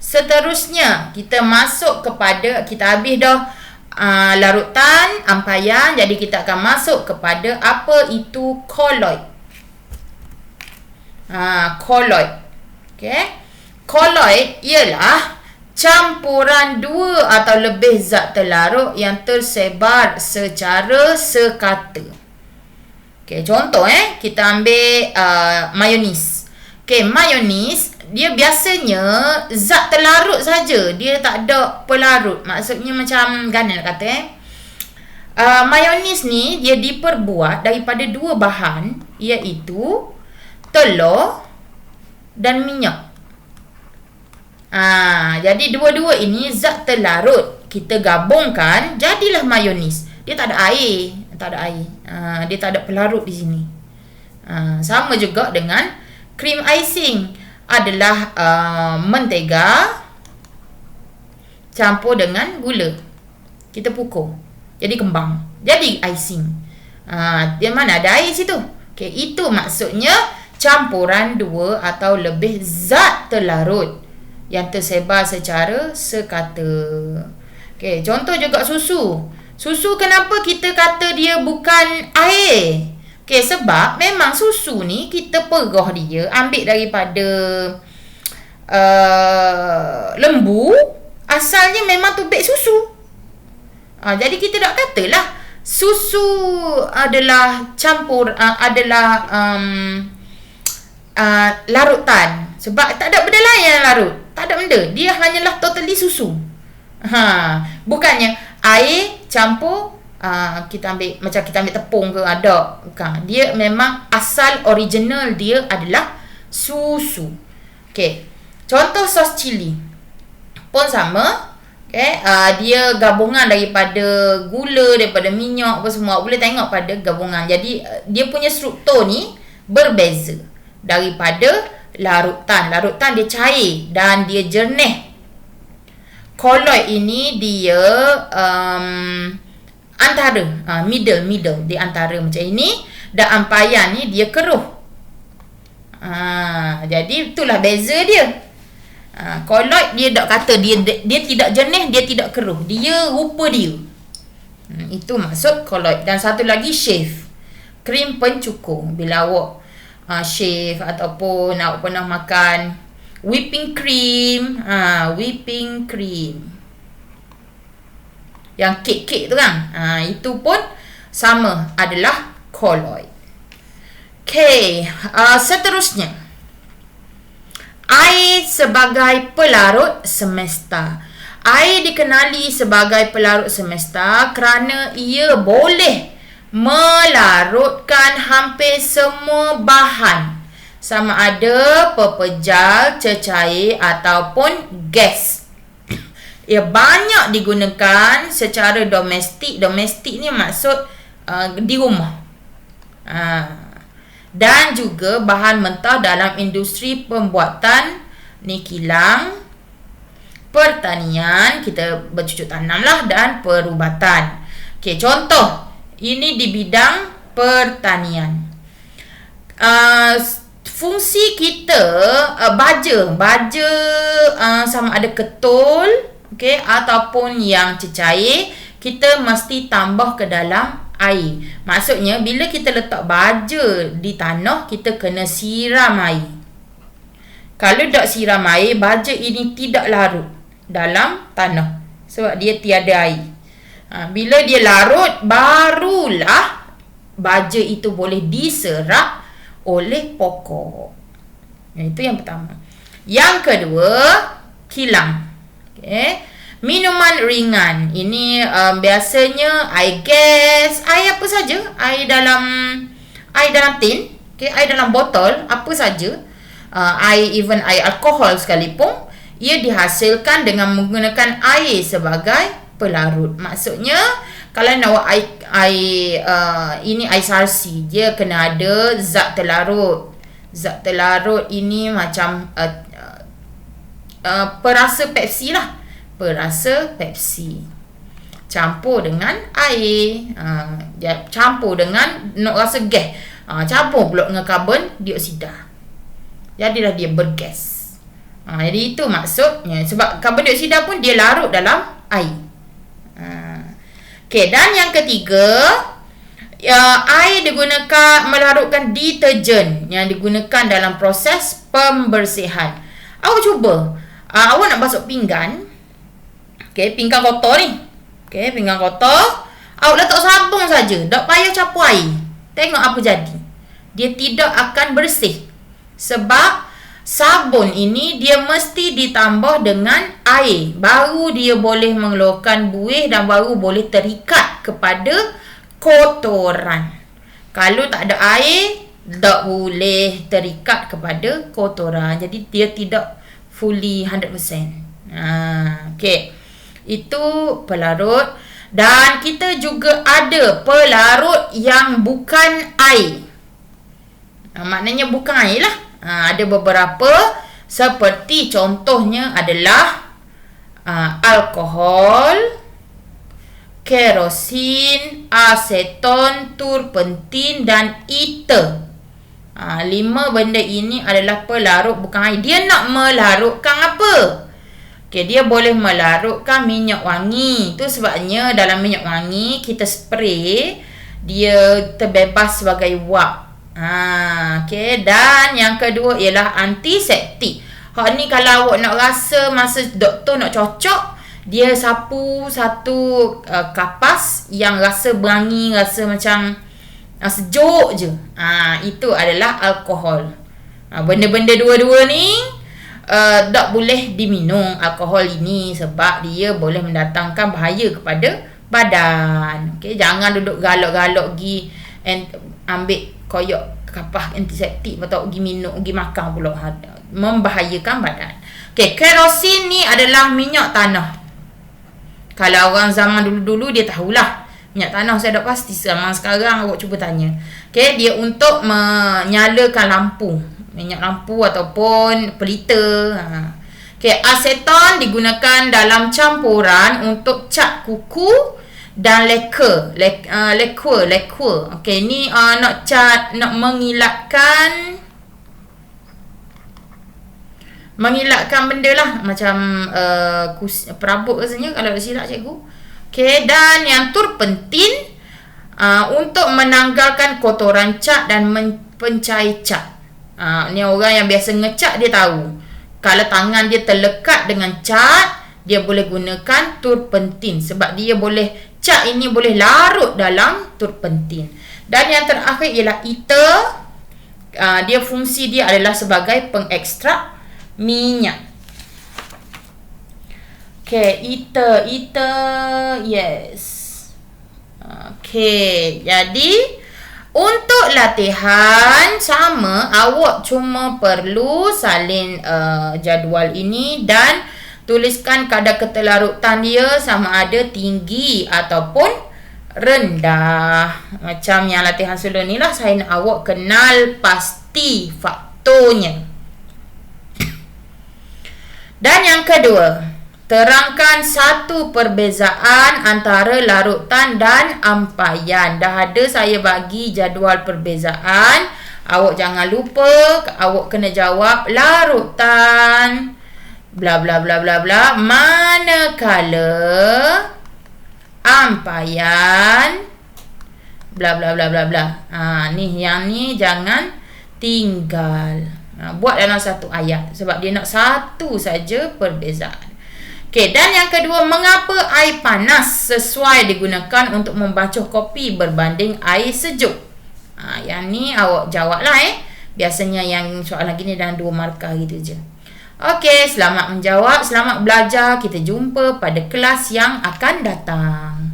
Seterusnya kita masuk kepada, kita habis dah larutan, ampaian. Jadi kita akan masuk kepada apa itu kolloid. Kolloid. Okey. Kolloid ialah campuran dua atau lebih zat terlarut yang tersebar secara sekata. Okey, contoh kita ambil mayonis. Okey, mayonis dia biasanya zat terlarut saja, dia tak ada pelarut. Maksudnya macam gana nak kata mayonis ni dia diperbuat daripada dua bahan, iaitu telur dan minyak. Jadi dua-dua ini zat terlarut, kita gabungkan jadilah mayonis. Dia tak ada air, dia tak ada pelarut di sini. Sama juga dengan cream icing, adalah mentega campur dengan gula, kita pukul jadi kembang, jadi icing. Di mana ada air situ. Okey, itu maksudnya campuran dua atau lebih zat terlarut yang tersebar secara sekata. Okey, contoh juga susu. Susu kenapa kita kata dia bukan air? Okey, sebab memang susu ni kita perah dia, ambil daripada lembu, asalnya memang tubik susu. Jadi kita tak katalah susu adalah campur, adalah larutan. Sebab tak ada benda lain yang larut. Tak ada benda. Dia hanyalah totally susu. Bukannya air campur kita ambil, macam kita ambil tepung ke, ada. Bukan. Dia memang asal original dia adalah susu. Okey. Contoh sos cili pun sama. Okey, dia gabungan daripada gula, daripada minyak apa semua. Boleh tengok pada gabungan. Jadi dia punya struktur ni berbeza daripada larutan. Larutan dia cair dan dia jernih. Kolloid ini dia antara middle di antara macam ini, dan ampaian ni dia keruh. Jadi itulah beza dia. Kolloid dia tak kata dia tidak jernih, dia tidak keruh, dia rupa dia. Itu maksud kolloid. Dan satu lagi shave, krim pencukur. Bila awak shave ataupun awak pernah makan whipping cream, yang kek-kek tu kan, itu pun sama, adalah kolloid. Okey, seterusnya, air sebagai pelarut semesta. Air dikenali sebagai pelarut semesta kerana ia boleh melarutkan hampir semua bahan, sama ada pepejal, cecair ataupun gas. Ia banyak digunakan secara domestik. Domestik ni maksud di rumah. Dan juga bahan mentah dalam industri pembuatan ni kilang, pertanian, kita bercucuk tanam lah, dan perubatan. Okey, contoh ini di bidang pertanian. Fungsi kita baja sama ada ketul, okey, ataupun yang cecair, kita mesti tambah ke dalam air. Maksudnya bila kita letak baja di tanah, kita kena siram air. Kalau tak siram air, baja ini tidak larut dalam tanah sebab dia tiada air. Bila dia larut, barulah baja itu boleh diserap oleh pokok. Itu yang pertama. Yang kedua, kilang. Okey. Minuman ringan. Ini biasanya air gas, air apa saja, air dalam tin, okey, air dalam botol, apa saja. Even air alkohol sekalipun, ia dihasilkan dengan menggunakan air sebagai pelarut. Maksudnya kalau nak buat air ini air sarsi, dia kena ada zat terlarut. Zat terlarut ini macam perasa Pepsi lah. Perasa Pepsi campur dengan air, campur dengan nak rasa gas, campur pula dengan karbon dioksida, jadilah dia bergas. Jadi itu maksudnya. Sebab karbon dioksida pun dia larut dalam air. Okey, dan yang ketiga, air digunakan melarutkan deterjen yang digunakan dalam proses pembersihan. Awak cuba, awak nak basuh pinggan. Okey, pinggan kotor ni. Okey, pinggan kotor. Awak letak sabun saja, tak payah campur air. Tengok apa jadi. Dia tidak akan bersih. Sebab sabun ini dia mesti ditambah dengan air. Baru dia boleh mengeluarkan buih dan baru boleh terikat kepada kotoran. Kalau tak ada air, tak boleh terikat kepada kotoran. Jadi dia tidak fully 100%. Okey. Itu pelarut. Dan kita juga ada pelarut yang bukan air. Maknanya bukan air lah. Ada beberapa, seperti contohnya adalah alkohol, kerosin, aseton, turpentin dan ether. 5 benda ini adalah pelarut bukan air. Dia nak melarutkan apa? Okay, dia boleh melarutkan minyak wangi. Itu sebabnya dalam minyak wangi kita spray, dia terbebas sebagai wap. Okay. Dan yang kedua ialah antiseptik. Hak ni kalau awak nak rasa masa doktor nak cocok, dia sapu satu kapas yang rasa berangi, rasa macam sejuk je. Itu adalah alkohol. Benda-benda dua-dua ni tak boleh diminum alkohol ini sebab dia boleh mendatangkan bahaya kepada badan. Okay, jangan duduk galak-galak pergi ambil koyok kapas antiseptik atau pergi minum, pergi makan pula, membahayakan badan. Okay, kerosin ni adalah minyak tanah. Kalau orang zaman dulu-dulu dia tahulah minyak tanah. Saya dah pasti zaman sekarang awak cuba tanya. Okay, dia untuk menyalakan lampu, minyak lampu ataupun pelita. Okay, aseton digunakan dalam campuran untuk cat kuku dan lekuer. Okey, ni nak cat, nak mengilatkan benda lah, macam perabot rasanya kalau tak silap cikgu. Okey, dan yang turpentin untuk menanggalkan kotoran cat dan pencair cat. Ni orang yang biasa ngecat dia tahu. Kalau tangan dia terlekat dengan cat, dia boleh gunakan turpentin sebab dia boleh, cat ini boleh larut dalam turpentin. Dan yang terakhir ialah ether. Dia fungsi dia adalah sebagai pengekstrak minyak. Okay, ether, yes. Okay, jadi untuk latihan sama, awak cuma perlu salin jadual ini dan tuliskan kadar ketelarutan dia sama ada tinggi ataupun rendah. Macam yang latihan sebelum ni lah, saya nak awak kenal pasti faktornya. Dan yang kedua, terangkan satu perbezaan antara larutan dan ampaian. Dah ada saya bagi jadual perbezaan. Awak jangan lupa, awak kena jawab larutan bla bla bla bla bla, manakala ampaian bla bla bla bla bla. Ni yang ni jangan tinggal. Buat dalam satu ayat sebab dia nak satu saja perbezaan. Okey, dan yang kedua, mengapa air panas sesuai digunakan untuk membasuh kopi berbanding air sejuk? Yang ni awak jawablah Biasanya yang soalan gini dalam 2 markah gitu je. Okey, selamat menjawab, selamat belajar. Kita jumpa pada kelas yang akan datang.